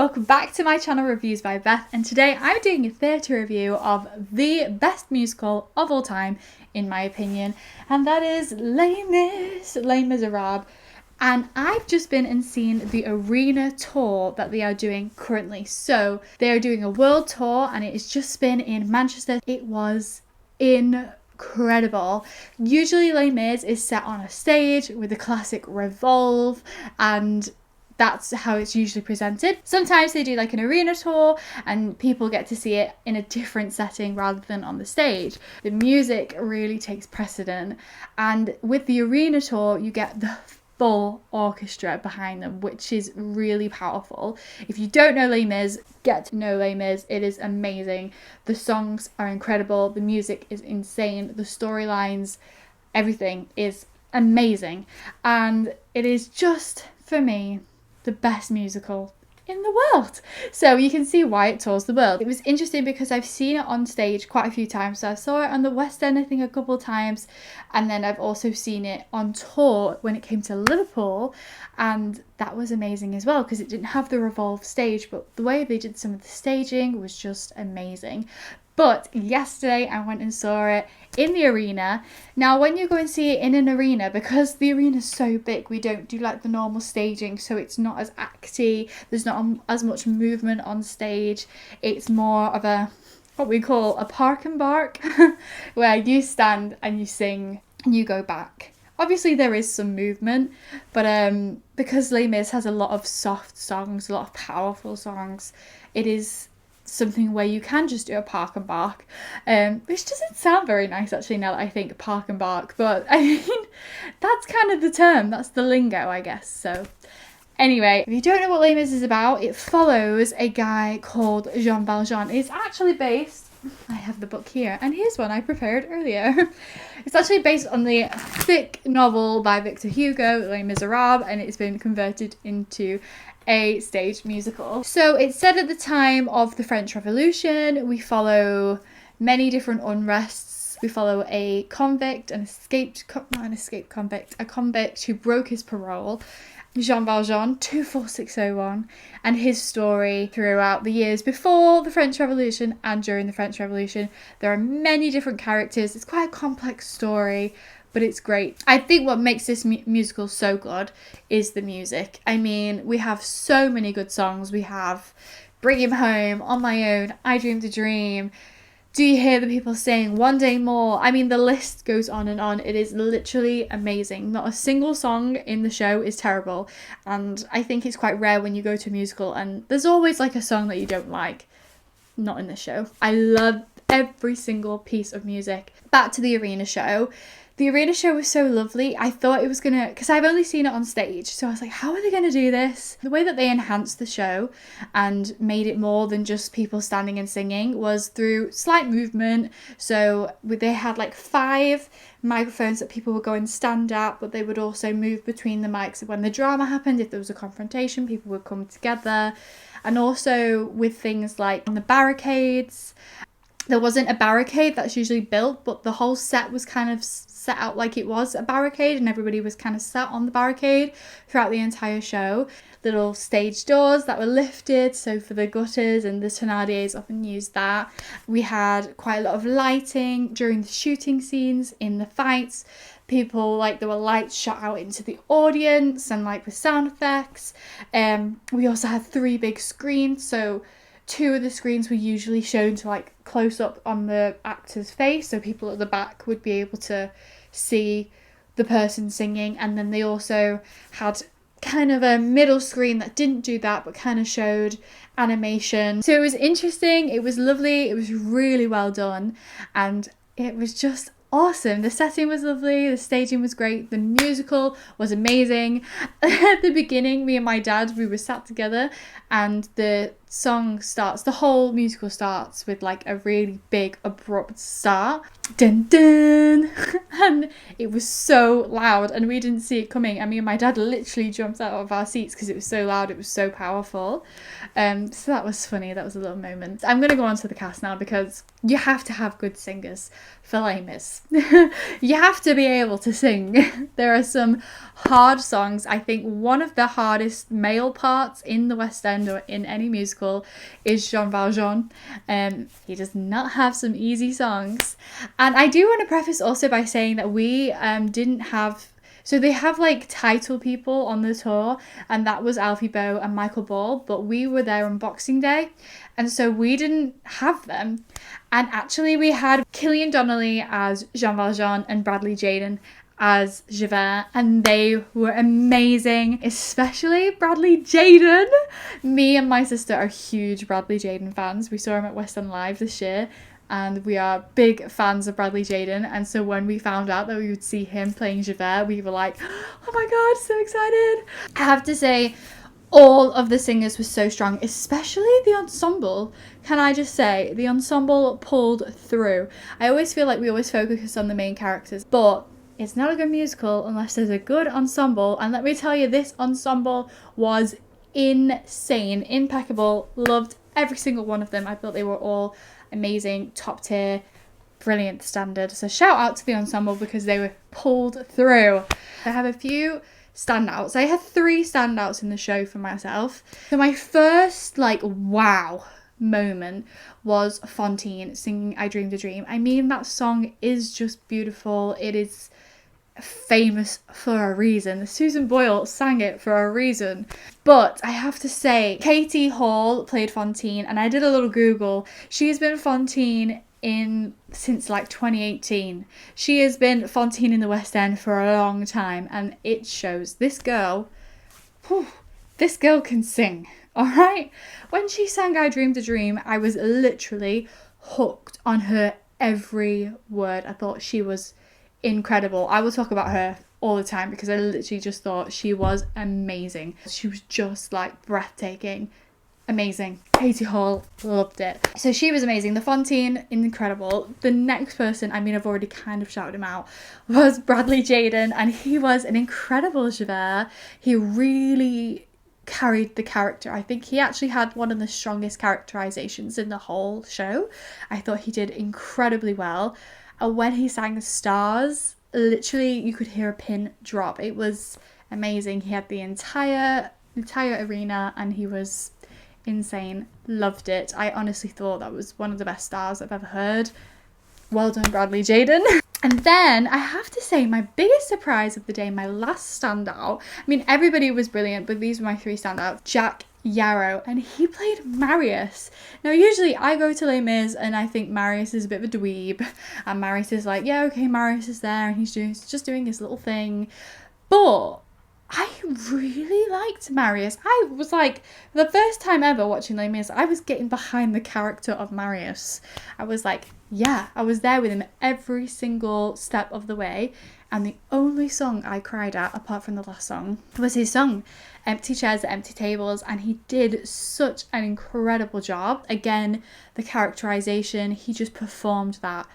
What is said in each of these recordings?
welcome back to my channel Reviews by Beth, and today I'm doing a theatre review of the best musical of all time, in my opinion, and that is Les Misérables. And I've just been and seen the arena tour that they are doing currently. So they are doing a world tour and it has just been in Manchester. It was incredible. Usually Les Mis is set on a stage with a classic revolve, and that's how it's usually presented. Sometimes they do like an arena tour and people get to see it in a different setting rather than on the stage. The music really takes precedent, and with the arena tour you get the full orchestra behind them, which is really powerful. If you don't know Les Mis, get to know Les Mis. It is amazing. The songs are incredible, the music is insane, the storylines, everything is amazing, and it is just, for me, the best musical in the world. So you can see why it tours the world. It was interesting because I've seen it on stage quite a few times. So I saw it on the West End, I think, a couple of times, and then I've also seen it on tour when it came to Liverpool, and that was amazing as well because it didn't have the revolved stage, but the way they did some of the staging was just amazing. But yesterday I went and saw it in the arena. Now when you go and see it in an arena, because the arena is so big, we don't do like the normal staging, so it's not as acty, there's not as much movement on stage. It's more of a, what we call a park and bark, where you stand and you sing and you go back. Obviously there is some movement, but because Les Mis has a lot of soft songs, a lot of powerful songs, it is something where you can just do a park and bark, which doesn't sound very nice actually now that I think park and bark, but I mean that's kind of the term, that's the lingo, I guess. So anyway, if you don't know what Les Mis is about, it follows a guy called Jean Valjean. It's actually based, I have the book here, and here's one I prepared earlier. It's actually based on the thick novel by Victor Hugo, Les Misérables, and it's been converted into a stage musical. So it's set at the time of the French Revolution. We follow many different unrests. We follow a convict, a convict who broke his parole, Jean Valjean 24601, and his story throughout the years before the French Revolution and during the French Revolution. There are many different characters. It's quite a complex story, but it's great. I think what makes this musical so good is the music. I mean, we have so many good songs. We have Bring Him Home, On My Own, I Dreamed a Dream, Do You Hear the People Sing, One Day More. I mean, the list goes on and on. It is literally amazing. Not a single song in the show is terrible. And I think it's quite rare when you go to a musical and there's always like a song that you don't like. Not in the show. I love every single piece of music. Back to the arena show. The arena show was so lovely. I thought it was gonna, because I've only seen it on stage, so I was like, how are they gonna do this? The way that they enhanced the show and made it more than just people standing and singing was through slight movement. So they had like 5 microphones that people would go and stand at, but they would also move between the mics. When the drama happened, if there was a confrontation, people would come together. And also with things like on the barricades, there wasn't a barricade that's usually built, but the whole set was kind of set out like it was a barricade, and everybody was kind of sat on the barricade throughout the entire show. Little stage doors that were lifted, so for the gutters, and the Thénardiers often used that. We had quite a lot of lighting during the shooting scenes, in the fights. People, like, there were lights shot out into the audience and like with sound effects. We also had 3 big screens, so 2 of the screens were usually shown to like close up on the actor's face, so people at the back would be able to see the person singing, and then they also had kind of a middle screen that didn't do that but kind of showed animation. So it was interesting, it was lovely, it was really well done, and it was just awesome. The setting was lovely, the staging was great, the musical was amazing. At the beginning, me and my dad, we were sat together, and the song starts, the whole musical starts with like a really big abrupt start. dun dun, and it was so loud and we didn't see it coming, and me and my dad literally jumped out of our seats because it was so loud, it was so powerful. So that was funny, that was a little moment. I'm gonna go on to the cast now because you have to have good singers for Les Mis. You have to be able to sing. There are some hard songs. I think one of the hardest male parts in the West End or in any musical is Jean Valjean. He does not have some easy songs. And I do want to preface also by saying that we didn't have, so they have like title people on the tour, and that was Alfie Boe and Michael Ball, but we were there on Boxing Day, and so we didn't have them. And actually we had Killian Donnelly as Jean Valjean and Bradley Jaden as Javert, and they were amazing, especially Bradley Jaden. Me and my sister are huge Bradley Jaden fans. We saw him at West End Live this year, and we are big fans of Bradley Jaden, and so when we found out that we would see him playing Javert, we were like, oh my god, so excited. I have to say, all of the singers were so strong, especially the ensemble. Can I just say, the ensemble pulled through. I always feel like we always focus on the main characters, but it's not a good musical unless there's a good ensemble, and let me tell you, this ensemble was insane, impeccable, loved every single one of them. I thought they were all amazing, top tier, brilliant standard. So shout out to the ensemble because they were pulled through. I have a few standouts. I had 3 standouts in the show for myself. So my first wow moment was Fontaine singing I Dreamed a Dream. I mean, that song is just beautiful. It is famous for a reason. Susan Boyle sang it for a reason. But I have to say, Katie Hall played Fontaine, and I did a little Google. She has been Fontaine since 2018. She has been Fontaine in the West End for a long time, and it shows. This girl can sing, all right? When she sang I Dreamed a Dream, I was literally hooked on her every word. I thought she was incredible. I will talk about her all the time because I literally just thought she was amazing. She was just breathtaking. Amazing. Katie Hall, loved it. So she was amazing. The Fontaine, incredible. The next person, I mean, I've already kind of shouted him out, was Bradley Jaden, and he was an incredible Javert. He really carried the character. I think he actually had one of the strongest characterizations in the whole show. I thought he did incredibly well. And when he sang Stars, literally you could hear a pin drop. It was amazing. He had the entire arena, and he was insane. Loved it. I honestly thought that was one of the best stars I've ever heard. Well done, Bradley Jaden. And then I have to say, my biggest surprise of the day, my last standout, I mean, everybody was brilliant, but these were my 3 standouts. Jack Yarrow, and he played Marius. Now usually I go to Les Mis and I think Marius is a bit of a dweeb, and Marius is like, yeah, okay, Marius is there and he's just doing his little thing, but I really liked Marius. I was like, the first time ever watching Les Mis, I was getting behind the character of Marius. I was like, yeah, I was there with him every single step of the way. And the only song I cried at, apart from the last song, was his song, Empty Chairs at Empty Tables. And he did such an incredible job. Again, the characterization, he just performed that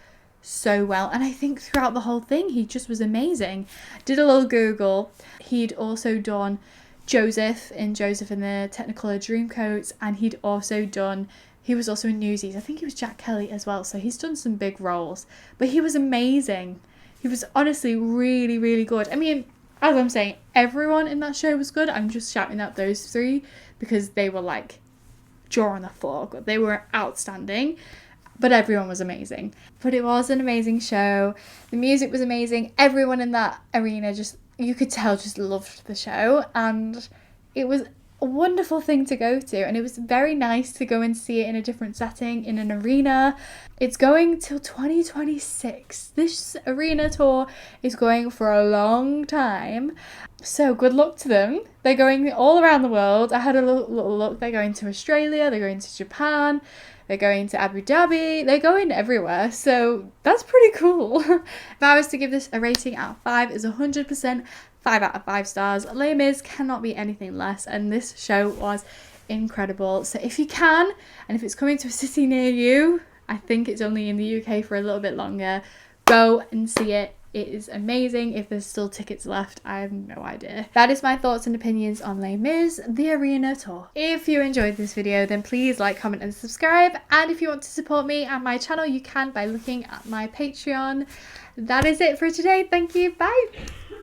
so well. And I think throughout the whole thing, he just was amazing. Did a little Google. He'd also done Joseph in the Technicolor Dreamcoats, and he was also in Newsies. I think he was Jack Kelly as well. So he's done some big roles, but he was amazing. He was honestly really, really good. I mean, as I'm saying, everyone in that show was good. I'm just shouting out those 3 because they were jaw on the floor. They were outstanding. But everyone was amazing. But it was an amazing show. The music was amazing. Everyone in that arena you could tell, just loved the show. And it was a wonderful thing to go to. And it was very nice to go and see it in a different setting, in an arena. It's going till 2026. This arena tour is going for a long time. So good luck to them. They're going all around the world. I had a little look. They're going to Australia. They're going to Japan. They're going to Abu Dhabi. They're going everywhere. So that's pretty cool. If I was to give this a rating out of 5, it's 100% 5 out of 5 stars. Les Mis cannot be anything less. And this show was incredible. So if you can, and if it's coming to a city near you, I think it's only in the UK for a little bit longer, Go and see it. It is amazing. If there's still tickets left, I have no idea. That is my thoughts and opinions on Les Mis, the arena tour. If you enjoyed this video, then please like, comment and subscribe. And if you want to support me and my channel, you can by looking at my Patreon. That is it for today. Thank you. Bye.